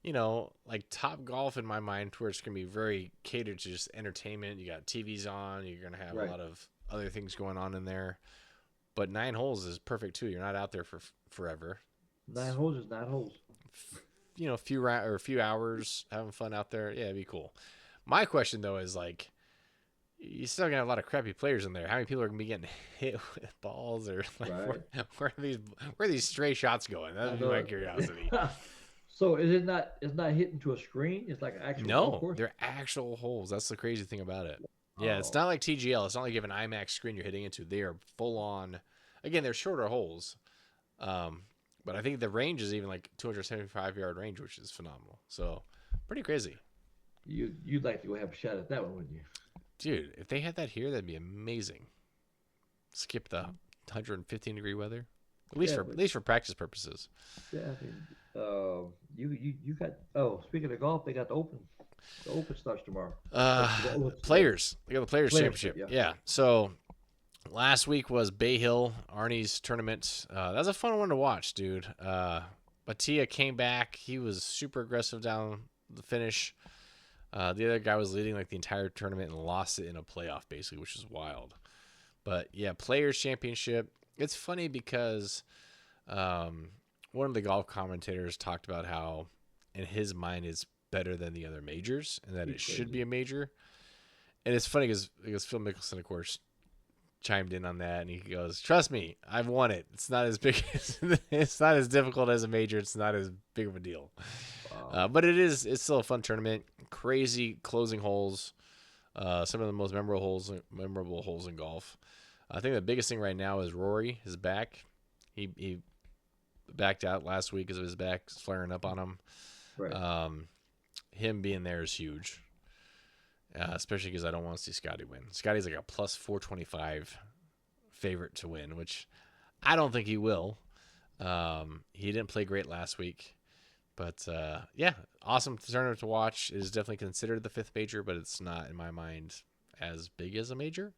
like Top Golf in my mind, where it's gonna be very catered to just entertainment. You got TVs on. You're gonna have a lot of other things going on in there. But 9 holes is perfect too. You're not out there for forever. 9 holes is 9 holes. A few hours having fun out there. Yeah, it'd be cool. My question though is like, you're still gonna have a lot of crappy players in there. How many people are gonna be getting hit with balls, or like where are these stray shots going? That'd be my curiosity. So is it not? It's not hitting to a screen. It's like an actual golf No, course. they're actual holes. That's the crazy thing about it. Yeah, it's Oh, not like TGL. It's not like you have an IMAX screen you're hitting into. They are full on. Again, they're shorter holes, um, but I think the range is even like 275-yard range, which is phenomenal. So pretty crazy, you'd like to go have a shot at that one, wouldn't you? dude. If they had that here, that'd be amazing. Skip the 115-degree weather, Yeah, at but least for practice purposes. yeah, I mean, you got. Oh, speaking of golf, they got the Open. The Open starts tomorrow. Players. They got the Players Players, Championship. yeah. Yeah. So last week was Bay Hill, Arnie's tournament. That was a fun one to watch, dude. Mattia came back. He was super aggressive down the finish. The other guy was leading like the entire tournament and lost it in a playoff, basically, which is wild. But yeah, Players Championship. It's funny because one of the golf commentators talked about how, in his mind, it's better than the other majors and that it should be a major. And it's funny because Phil Mickelson, of course, chimed in on that, and he goes, "Trust me, I've won it. It's not as big. It's not as difficult as a major. It's not as big of a deal. Wow. But it is. It's still a fun tournament. Crazy closing holes. Some of the most memorable holes in golf. I think the biggest thing right now is Rory, his back. He backed out last week because of his back flaring up on him. Right. Him being there is huge. Especially because I don't want to see Scotty win. Scotty's like a plus 425 favorite to win, which I don't think he will. He didn't play great last week. But, yeah, awesome tournament to watch. It is definitely considered the fifth major, but it's not, in my mind, as big as a major.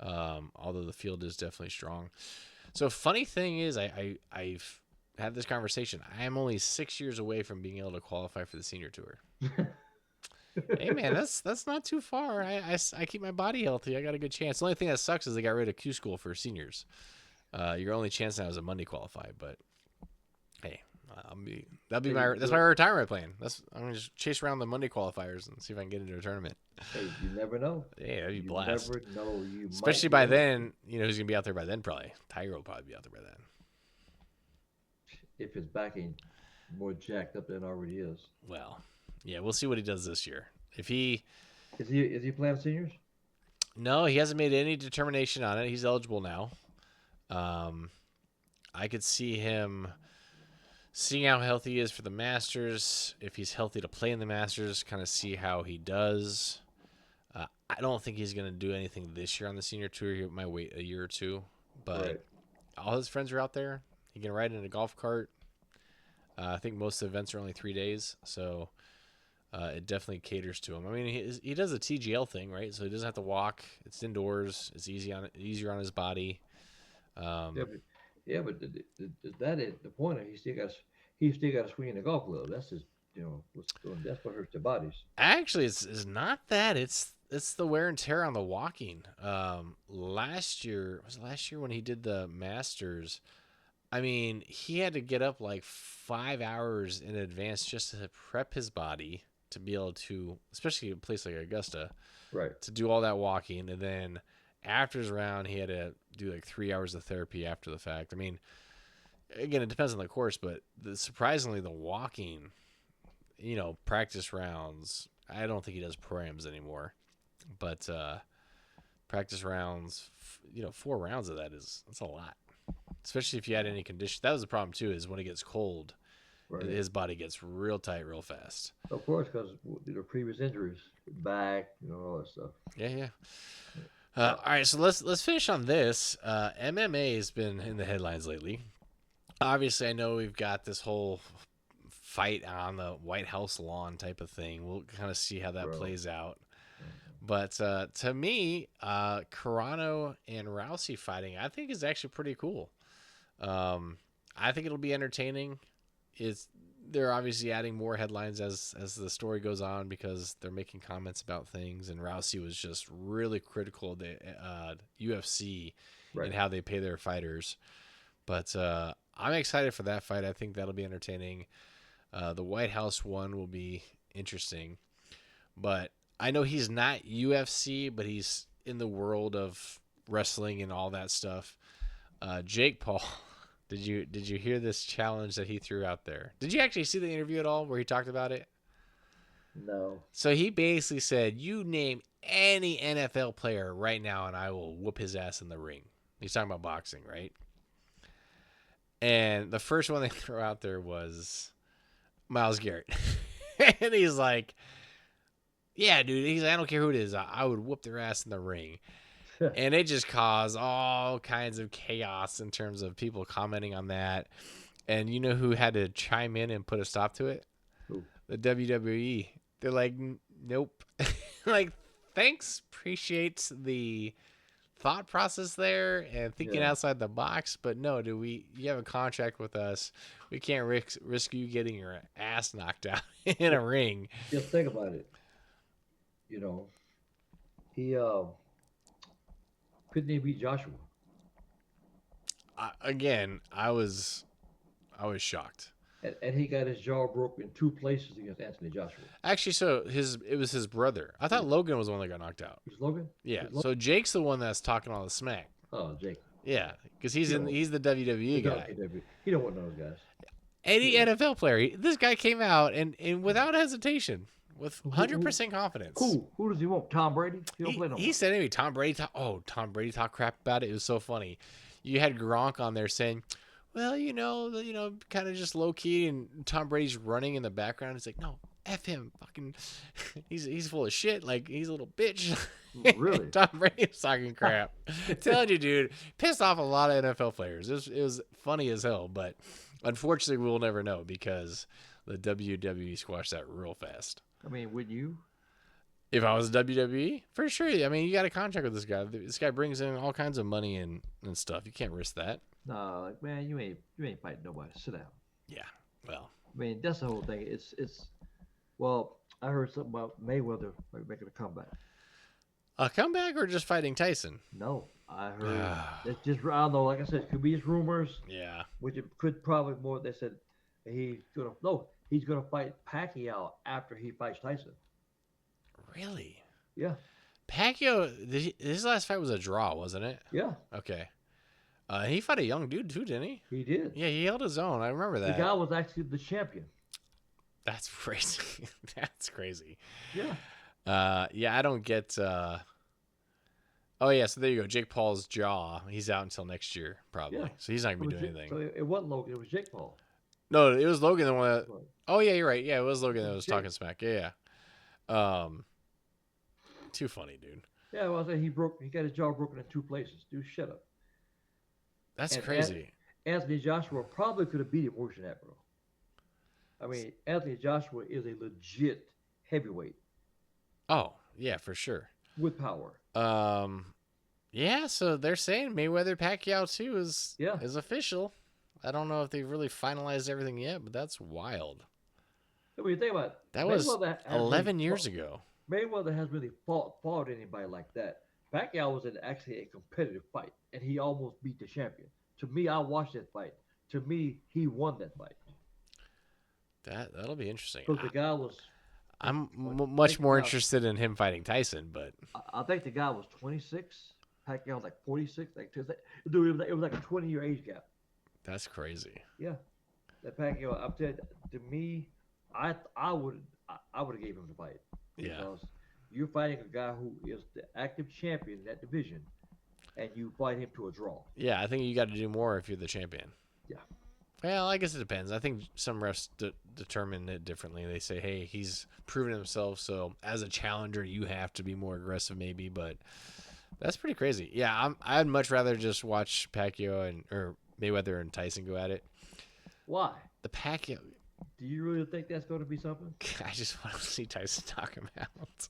Although the field is definitely strong. So, funny thing is, I've had this conversation. I am only 6 years away from being able to qualify for the senior tour. Hey man, that's not too far. I keep my body healthy. I got a good chance. The only thing that sucks is they got rid of Q school for seniors. Your only chance now is a Monday qualify. But hey, that's my retirement plan. I'm gonna just chase around the Monday qualifiers and see if I can get into a tournament. Hey, you never know. Yeah, that'd be You blast. never know. You Especially might by be able then, who's gonna be out there by then? Probably Tiger will probably be out there by then. if his back ain't more jacked up than it already is. Well, yeah, we'll see what he does this year. If he Is he playing seniors? No, he hasn't made any determination on it. He's eligible now. I could see him seeing how healthy he is for the Masters. If he's healthy to play in the Masters, kind of see how he does. I don't think he's going to do anything this year on the senior tour. He might wait a year or two. But Right. all his friends are out there. He can ride in a golf cart. I think most of the events are only 3 days, so it definitely caters to him. I mean, he does a TGL thing, right? So he doesn't have to walk. It's indoors. It's easier on his body. That is the point. He still got to swing in the golf club. That's just that's what hurts their bodies. Actually, it's not that. It's the wear and tear on the walking. Last year when he did the Masters. I mean, he had to get up like 5 hours in advance just to prep his body to be able to, especially a place like Augusta, Right. to do all that walking. And then after his round, he had to do like 3 hours of therapy after the fact. I mean, again, it depends on the course, but surprisingly, the walking, practice rounds, I don't think he does prams anymore. But practice rounds, 4 rounds of that's a lot. Especially if you had any condition. That was the problem, too, is when it gets cold, Right. his body gets real tight real fast. Of course, because the previous injuries, back, all that stuff. Yeah. All right, so let's finish on this. MMA has been in the headlines lately. Obviously, I know we've got this whole fight on the White House lawn type of thing. We'll kind of see how that plays out. But to me, Carano and Rousey fighting, I think is actually pretty cool. I think it'll be entertaining. They're obviously adding more headlines as the story goes on because they're making comments about things, and Rousey was just really critical of the UFC and how they pay their fighters. But I'm excited for that fight. I think that'll be entertaining. The White House one will be interesting, but I know he's not UFC, but he's in the world of wrestling and all that stuff. Jake Paul Did you hear this challenge that he threw out there? Did you actually see the interview at all where he talked about it? No. So he basically said, "You name any NFL player right now, and I will whoop his ass in the ring." He's talking about boxing, right? And the first one they threw out there was Myles Garrett, and he's like, "Yeah, dude." He's like, "I don't care who it is. I would whoop their ass in the ring." And it just caused all kinds of chaos in terms of people commenting on that. And you know who had to chime in and put a stop to it? Who? The WWE. They're like, nope. Like, thanks. Appreciate the thought process there and thinking outside the box. But no, dude, you have a contract with us. We can't risk you getting your ass knocked out in a ring. Just think about it. You know, he couldn't he beat Joshua? Again, I was shocked. And he got his jaw broke in 2 places against Anthony Joshua. Actually, so it was his brother. I thought Logan was the one that got knocked out. Who's Logan? Yeah. Who's So Jake's the one that's talking all the smack. Oh, Jake. Yeah, because he's the WWE guy. He don't want those guys. Any NFL player, this guy came out and without hesitation, with 100% confidence. Who does he want? Tom Brady? He don't play no He more. said, anyway, Tom Brady talked crap about it. It was so funny. You had Gronk on there saying, well, kind of just low key, and Tom Brady's running in the background. It's like, no, F him, fucking, he's full of shit. Like, he's a little bitch. Really? Tom Brady's talking crap. Telling you, dude, pissed off a lot of NFL players. It was funny as hell, but unfortunately, we'll never know because the WWE squashed that real fast. I mean, would you? If I was WWE, for sure. I mean, you got a contract with this guy. This guy brings in all kinds of money and stuff. You can't risk that. No, like, man, you ain't fighting nobody. Sit down. Yeah. Well, I mean, that's the whole thing. Well, I heard something about Mayweather making a comeback. a comeback or just fighting Tyson? No, I heard it's just, I don't know. Like I said, it could be just rumors. Yeah. Which it could probably more. They said he's gonna fight Pacquiao after he fights Tyson. Really? Yeah. Pacquiao, his last fight was a draw, wasn't it? Yeah. Okay. He fought a young dude too, didn't he? He did. Yeah, he held his own. I remember that. The guy was actually the champion. That's crazy. That's crazy. Yeah. Yeah, I don't get. Oh yeah, so there you go. Jake Paul's jaw. He's out until next year, probably. Yeah. So he's not gonna be doing anything. So it wasn't Logan. It was Jake Paul. No, it was Logan the one that. Oh yeah, you're right. Yeah, it was Logan that was Jake. talking smack. Yeah. Too funny, dude. Yeah, well, I said he got his jaw broken in 2 places. Dude, shut up. That's And crazy. Anthony Joshua probably could have beat him worse than that, bro. I mean, Anthony Joshua is a legit heavyweight Oh yeah, for sure. with power. Yeah. So they're saying Mayweather Pacquiao too is official. I don't know if they've really finalized everything yet, but that's wild. I mean, think about it. That was Mayweather has 11 really years fought- ago. Mayweather has really fought anybody like that. Pacquiao was actually a competitive fight, and he almost beat the champion. To me, I watched that fight. To me, he won that fight. That'll be interesting. Because the guy was, I'm much more interested in him fighting Tyson, but I think the guy was 26. Pacquiao was like 46. Dude, it was like a 20-year age gap. that's crazy. Yeah, that Pacquiao. I'm telling you, to me, I would have gave him the fight. Yeah. Because you're fighting a guy who is the active champion in that division, and you fight him to a draw. Yeah, I think you got to do more if you're the champion. Yeah. Well, I guess it depends. I think some refs determine it differently. They say, hey, he's proven himself, so as a challenger, you have to be more aggressive maybe, but that's pretty crazy. Yeah, I'd much rather just watch Pacquiao or Mayweather and Tyson go at it. Why? The Pacquiao, Do you really think that's going to be something? I just want to see Tyson knock him out.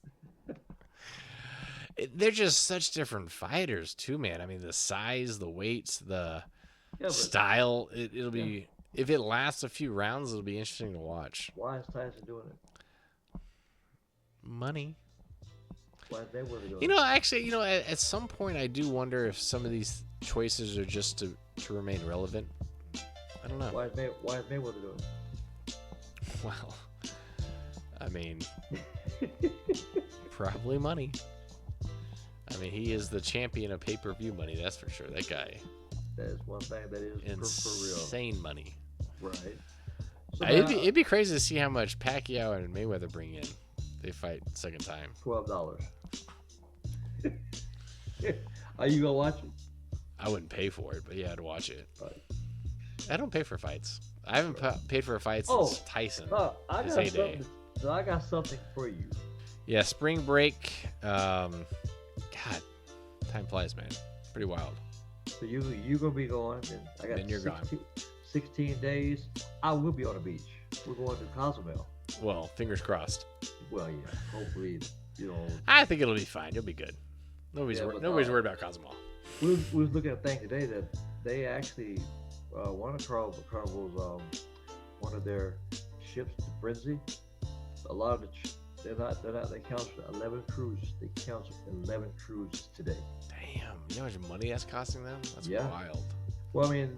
They're just such different fighters too, man. I mean, the size, the weights, the style. It'll be if it lasts a few rounds, it'll be interesting to watch. Why is Tyson doing it? Money. Why is Mayweather doing it? Actually, at some point, I do wonder if some of these choices are just to remain relevant. I don't know. Why is Mayweather doing it? Well, I mean, probably money. I mean, he is the champion of pay-per-view money. That's for sure. That guy. That is one thing that is for real. Insane money. Right. So It'd be crazy to see how much Pacquiao and Mayweather bring in. They fight second time. $12. Are you gonna watch it? I wouldn't pay for it, but yeah, I'd watch it. Right. I don't pay for fights. I haven't paid for a fight Oh, since Tyson. I His got heyday. something. So I got something for you. Yeah, spring break. God, time flies, man. Pretty wild. So you gonna be going, and I got Then you're gone. 16 days. I will be on the beach. We're going to Cozumel. Well, fingers crossed. Well, yeah. Hopefully, you know. I think it'll be fine. You'll be good. Nobody's Yeah, nobody's worried about Cozumel. We was looking at a thing today that they actually one of Carnival's one of their ships, the Frenzy. A lot of they count 11 cruises. They count 11 cruises today. Damn, you know how much money that's costing them? That's Yeah. wild. Well, I mean,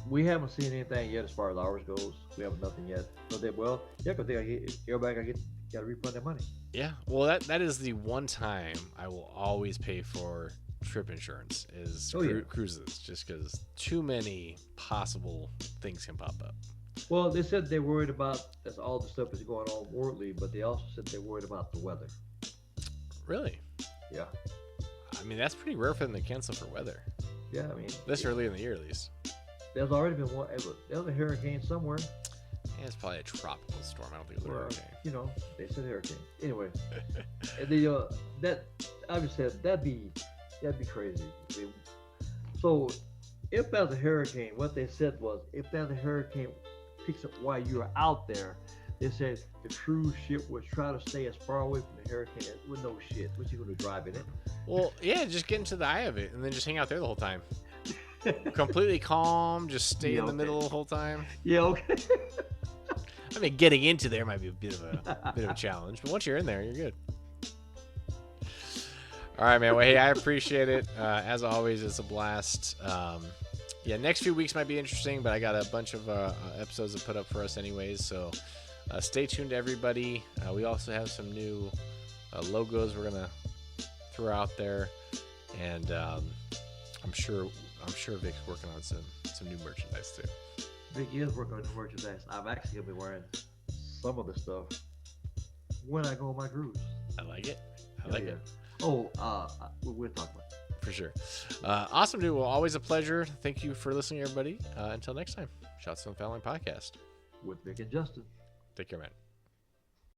we haven't seen anything yet as far as ours goes. We have nothing yet. But because everybody got to refund their money. Yeah. Well, that is the one time I will always pay for trip insurance is cruises, just because too many possible things can pop up. Well, they said they're worried about that's all the stuff that's going on worldly, but they also said they're worried about the weather. Really? Yeah. I mean, that's pretty rare for them to cancel for weather. Yeah, I mean, This early in the year, at least. there's already been one. There's a hurricane somewhere. Yeah, it's probably a tropical storm. I don't think it was a Well, hurricane. you know, they said hurricane. Anyway, and the that I just said that'd be crazy. I mean, so if there's a hurricane, what they said was if there's a hurricane picks up while you're out there, they said the cruise ship would try to stay as far away from the hurricane with no shit. What you gonna drive in it? Well, yeah, just get into the eye of it and then just hang out there the whole time. Completely calm, just stay in the middle the whole time. Yeah, okay. I mean, getting into there might be a bit of a challenge, but once you're in there, you're good. All right, man. Well, hey, I appreciate it. As always, it's a blast. Yeah, next few weeks might be interesting, but I got a bunch of episodes to put up for us anyways, so stay tuned, everybody. We also have some new logos we're gonna throw out there, and I'm sure Vic's working on some new merchandise too. Vic is working on the merchandise. I'm actually gonna be wearing some of the stuff when I go on my cruise. I like it. I like it. Oh, we'll talk about it. For sure. Awesome, dude. Well, always a pleasure. Thank you for listening, everybody. Until next time, Shots on Fouling Podcast. With Vic and Justin. Take care, man.